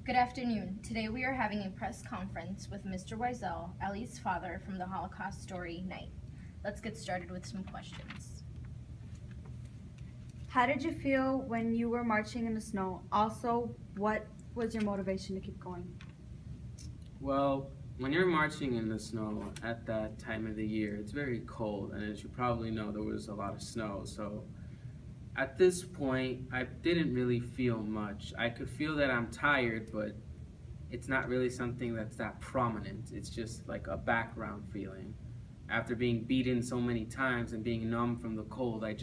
Good afternoon. Today we are having a press conference with Mr. Wiesel, Ellie's father from the Holocaust Story Night. Let's get started with some questions. How did you feel when you were marching in the snow? Also, what was your motivation to keep going? Well, when you're marching in the snow at that time of the year, it's very cold, and as you probably know, there was a lot of snow. So at this point, I didn't really feel much. I could feel that I'm tired, but it's not really something that's that prominent. It's just like a background feeling. After being beaten so many times and being numb from the cold, I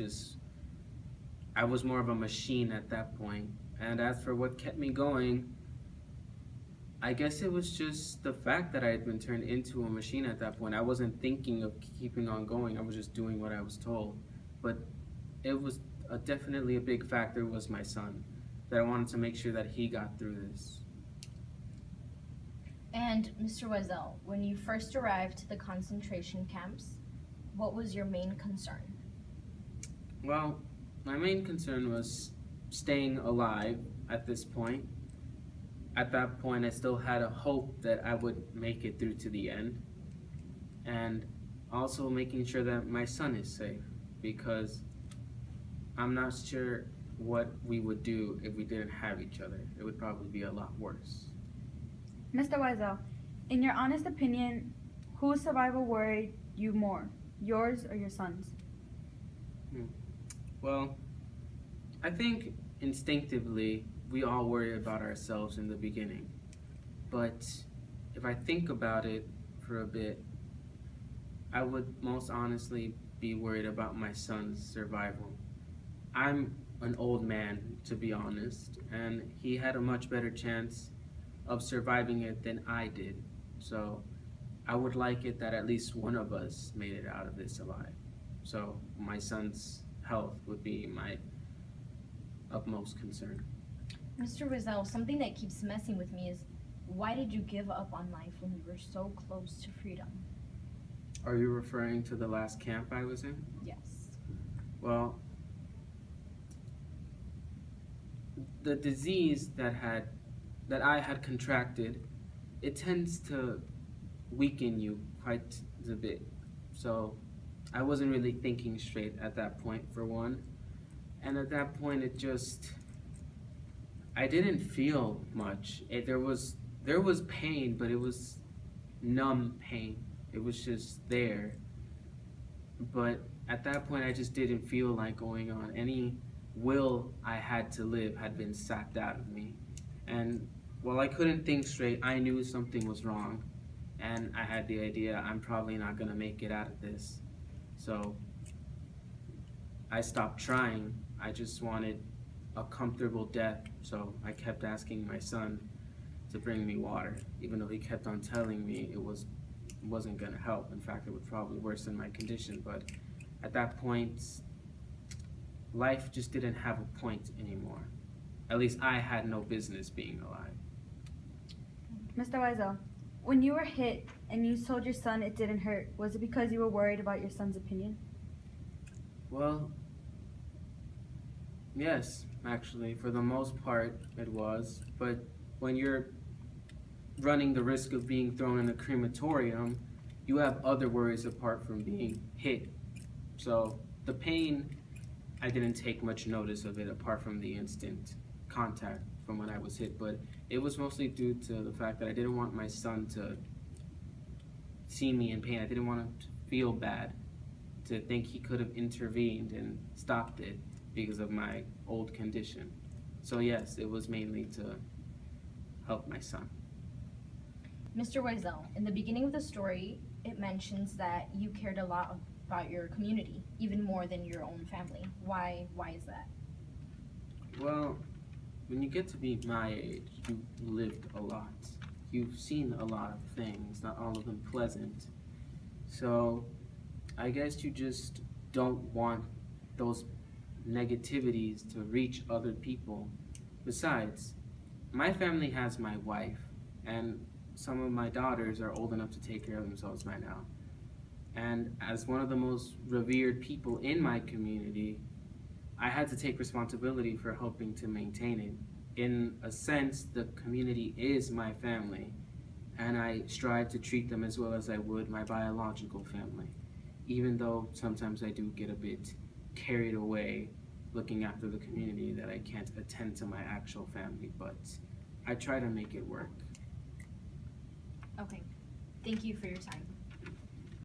was more of a machine at that point. And as for what kept me going, I guess it was just the fact that I had been turned into a machine at that point. I wasn't thinking of keeping on going. I was just doing what I was told. But it was definitely a big factor was my son, that I wanted to make sure that he got through this. And Mr. Wiesel, when you first arrived to the concentration camps, what was your main concern? Well, my main concern was staying alive at this point. At that point, I still had a hope that I would make it through to the end. And also making sure that my son is safe, because I'm not sure what we would do if we didn't have each other. It would probably be a lot worse. Mr. Wiesel, in your honest opinion, whose survival worried you more, yours or your son's? Well, I think instinctively we all worry about ourselves in the beginning. But if I think about it for a bit, I would most honestly be worried about my son's survival. I'm an old man, to be honest, and he had a much better chance of surviving it than I did. So I would like it that at least one of us made it out of this alive. So my son's health would be my utmost concern. Mr. Wiesel, something that keeps messing with me is why did you give up on life when you were so close to freedom? Are you referring to the last camp I was in? Yes. Well, the disease that I had contracted, it tends to weaken you quite a bit. So I wasn't really thinking straight at that point, for one. And at that point, I didn't feel much. There was pain, but it was numb pain. It was just there. But at that point, I just didn't feel like going on. Any will I had to live had been sapped out of me. And while I couldn't think straight, I knew something was wrong. And I had the idea I'm probably not going to make it out of this. So I stopped trying. I just wanted a comfortable death. So I kept asking my son to bring me water, even though he kept on telling me it wasn't going to help. In fact, it would probably worsen my condition. But at that point, life just didn't have a point anymore. At least I had no business being alive. Mr. Wiesel, when you were hit and you told your son it didn't hurt, was it because you were worried about your son's opinion? Well, yes, actually, for the most part it was. But when you're running the risk of being thrown in a crematorium, you have other worries apart from being hit. So the pain, I didn't take much notice of it apart from the instant contact from when I was hit, but it was mostly due to the fact that I didn't want my son to see me in pain. I didn't want him to feel bad, to think he could have intervened and stopped it because of my old condition. So yes, it was mainly to help my son. Mr. Wiesel, in the beginning of the story, it mentions that you cared a lot about your community, even more than your own family. Why is that? Well, when you get to be my age, you've lived a lot. You've seen a lot of things, not all of them pleasant. So I guess you just don't want those negativities to reach other people. Besides, my family has my wife, and some of my daughters are old enough to take care of themselves by now. And as one of the most revered people in my community, I had to take responsibility for helping to maintain it. in a sense, the community is my family, and I strive to treat them as well as I would my biological family, even though sometimes I do get a bit carried away looking after the community that I can't attend to my actual family, but I try to make it work. Okay. Thank you for your time.